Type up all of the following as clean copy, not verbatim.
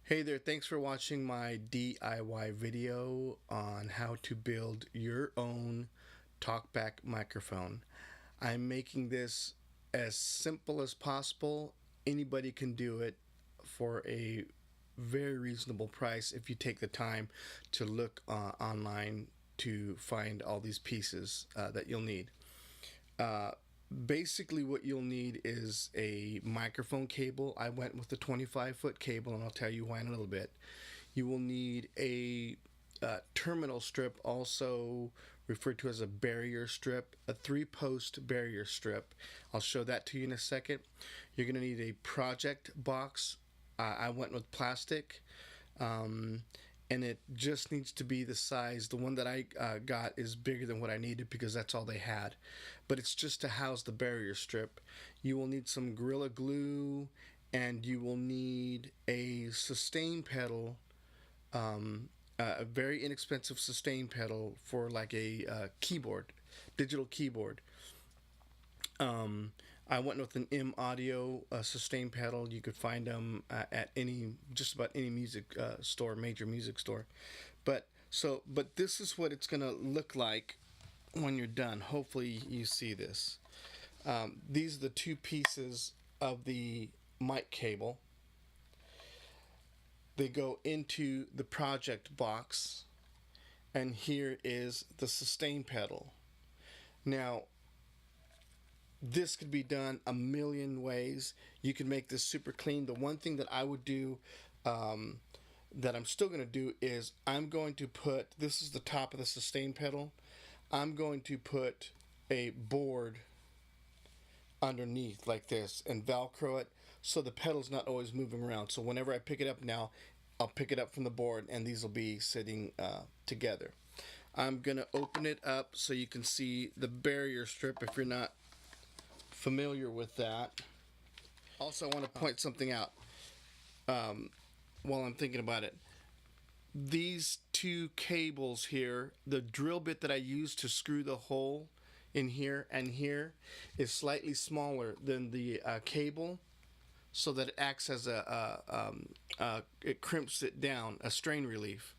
Hey there, thanks for watching my DIY video on how to build your own Talkback microphone. I'm making this as simple as possible. Anybody can do it for a very reasonable price if you take the time to look online to find all these pieces that you'll need. Uh, Basically what you'll need is a microphone cable. I went with the 25-foot cable, and I'll tell you why in a little bit. You will need a terminal strip, also referred to as a barrier strip, a 3-post barrier strip. I'll show that to you in a second. You're going to need a project box. I went with plastic. And it just needs to be the size. The one that I got is bigger than what I needed because that's all they had, but it's just to house the barrier strip. You will need some Gorilla Glue, and you will need a sustain pedal, a very inexpensive sustain pedal for like a keyboard, digital keyboard. I went with an M Audio sustain pedal. You could find them at just about any music store, major music store. But this is what it's gonna look like when you're done. Hopefully you see this. These are the two pieces of the mic cable. They go into the project box, and here is the sustain pedal. Now, this could be done a million ways. You can make this super clean. The one thing that I would do, that I'm still going to do, is I'm going to put, this is the top of the sustain pedal, I'm going to put a board underneath like this and Velcro it so the pedal's not always moving around. So whenever I pick it up now, I'll pick it up from the board and these will be sitting together. I'm going to open it up so you can see the barrier strip if you're not familiar with that. Also, I want to point something out while I'm thinking about it. These two cables here, the drill bit that I used to screw the hole in here and here is slightly smaller than the cable, so that it acts as it crimps it down, a strain relief.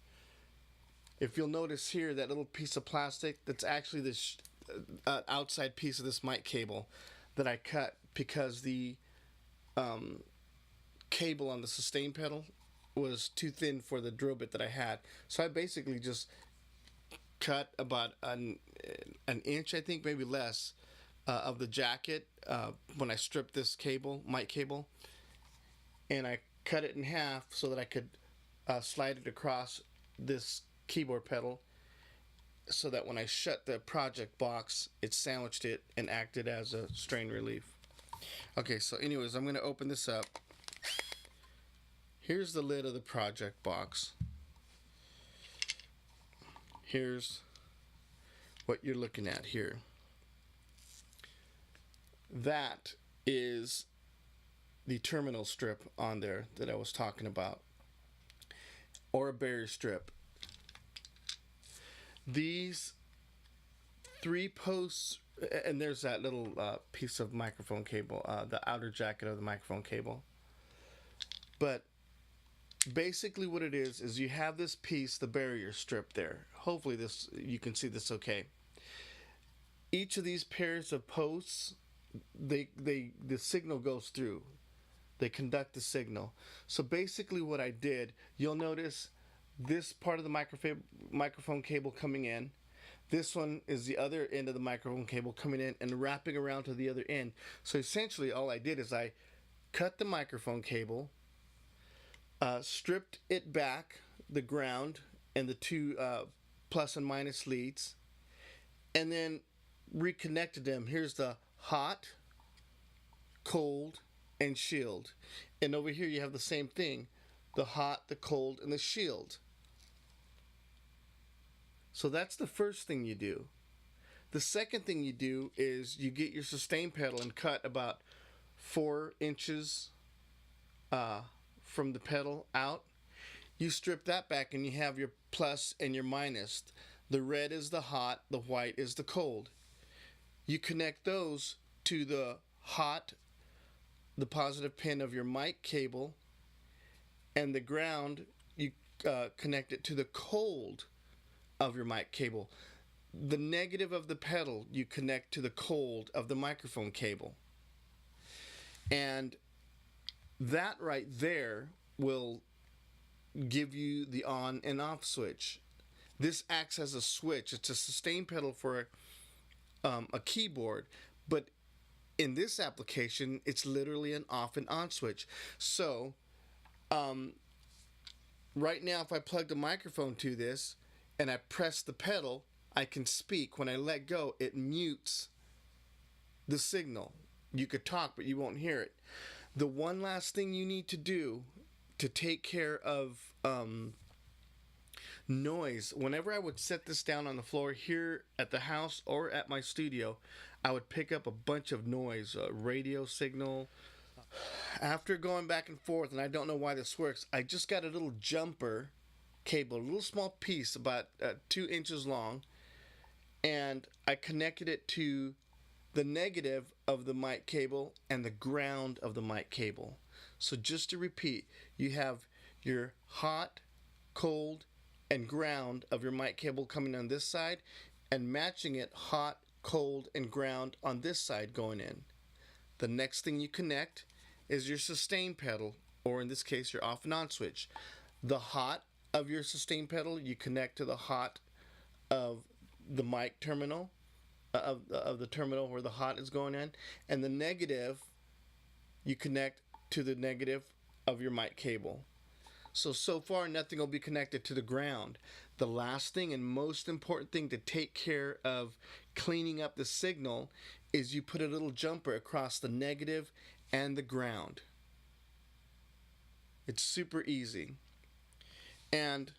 If you'll notice here, that little piece of plastic, that's actually this outside piece of this mic cable that I cut because the cable on the sustain pedal was too thin for the drill bit that I had. So I basically just cut about an inch, I think, maybe less, of the jacket when I stripped this cable, mic cable, and I cut it in half so that I could slide it across this keyboard pedal, so that when I shut the project box, it sandwiched it and acted as a strain relief. Okay, so anyways, I'm going to open this up. Here's the lid of the project box. Here's what you're looking at here. That is the terminal strip on there that I was talking about, or a barrier strip. These 3 posts, and there's that little piece of microphone cable, the outer jacket of the microphone cable. But basically what it is you have this piece, the barrier strip there. Hopefully you can see this okay. Each of these pairs of posts, the signal goes through. They conduct the signal. So basically what I did, you'll notice this part of the microphone cable coming in. This one is the other end of the microphone cable coming in and wrapping around to the other end. So essentially all I did is I cut the microphone cable, stripped it back, the ground and the two plus and minus leads, and then reconnected them. Here's the hot, cold, and shield. And over here you have the same thing, the hot, the cold, and the shield. So that's the first thing you do. The second thing you do is you get your sustain pedal and cut about 4 inches from the pedal out. You strip that back and you have your plus and your minus. The red is the hot, the white is the cold. You connect those to the hot, the positive pin of your mic cable, and the ground, you connect it to the cold of your mic cable. The negative of the pedal, you connect to the cold of the microphone cable. And that right there will give you the on and off switch. This acts as a switch. It's a sustain pedal for a keyboard, but in this application, it's literally an off and on switch. So, right now, if I plug the microphone to this and I press the pedal, I can speak. When I let go, it mutes the signal. You could talk, but you won't hear it. The one last thing you need to do to take care of noise, whenever I would set this down on the floor here at the house or at my studio, I would pick up a bunch of noise, radio signal. After going back and forth, and I don't know why this works, I just got a little jumper cable, a little small piece about 2 inches long, and I connected it to the negative of the mic cable and the ground of the mic cable. So just to repeat, you have your hot, cold, and ground of your mic cable coming on this side, and matching it hot, cold, and ground on this side going in. The next thing you connect is your sustain pedal, or in this case your off and on switch. The hot of your sustain pedal you connect to the hot of the mic terminal, of the terminal where the hot is going in, and the negative you connect to the negative of your mic cable. So far nothing will be connected to the ground. The last thing and most important thing to take care of cleaning up the signal is you put a little jumper across the negative and the ground. It's super easy. And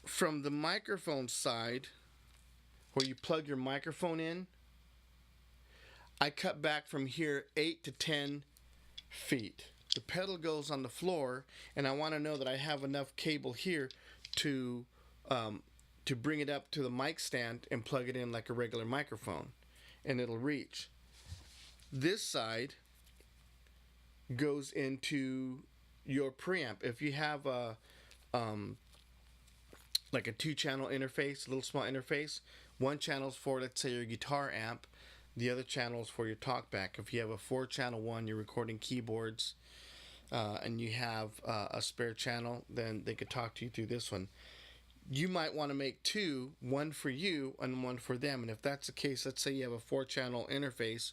from the microphone side, where you plug your microphone in, I cut back from here 8 to 10 feet. The pedal goes on the floor, and I want to know that I have enough cable here to bring it up to the mic stand and plug it in like a regular microphone, and it'll reach. This side goes into your preamp. If you have a like a 2-channel interface, a little small interface, one channel is for, let's say, your guitar amp, the other channel is for your Talkback. If you have a 4-channel one, you're recording keyboards, and you have a spare channel, then they could talk to you through this one. You might want to make 2, one for you and one for them. And if that's the case, let's say you have a 4-channel interface,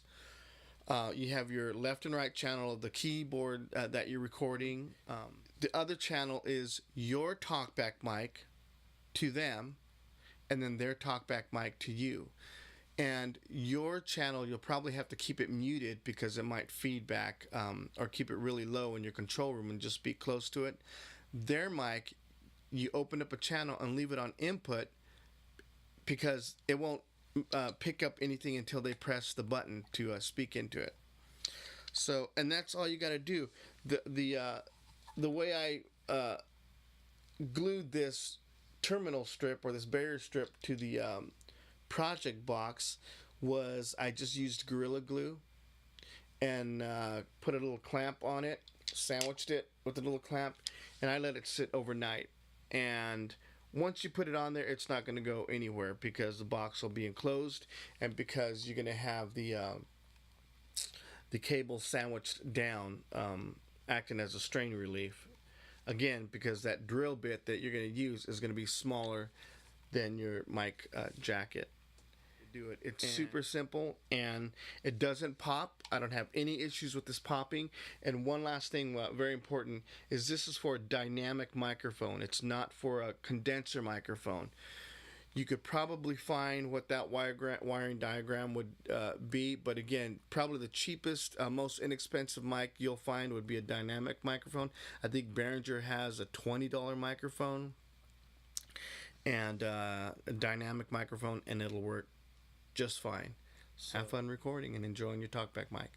you have your left and right channel of the keyboard that you're recording. The other channel is your Talkback mic to them, and then their Talkback mic to you. And your channel, you'll probably have to keep it muted because it might feedback, or keep it really low in your control room and just be close to it. Their mic, you open up a channel and leave it on input because it won't pick up anything until they press the button to speak into it. So, and that's all you got to do. The way I glued this terminal strip or this barrier strip to the project box was I just used Gorilla Glue and put a little clamp on it, sandwiched it with a little clamp, and I let it sit overnight. And once you put it on there, it's not going to go anywhere because the box will be enclosed, and because you're going to have the cable sandwiched down, acting as a strain relief. Again, because that drill bit that you're going to use is going to be smaller than your mic jacket. Do it. It's super simple, and it doesn't pop. I don't have any issues with this popping. And one last thing, very important, is this is for a dynamic microphone. It's not for a condenser microphone. You could probably find what that wiring diagram would be, but again, probably the cheapest, most inexpensive mic you'll find would be a dynamic microphone. I think Behringer has a $20 microphone and a dynamic microphone, and it'll work just fine. So have fun recording and enjoying your Talkback mic.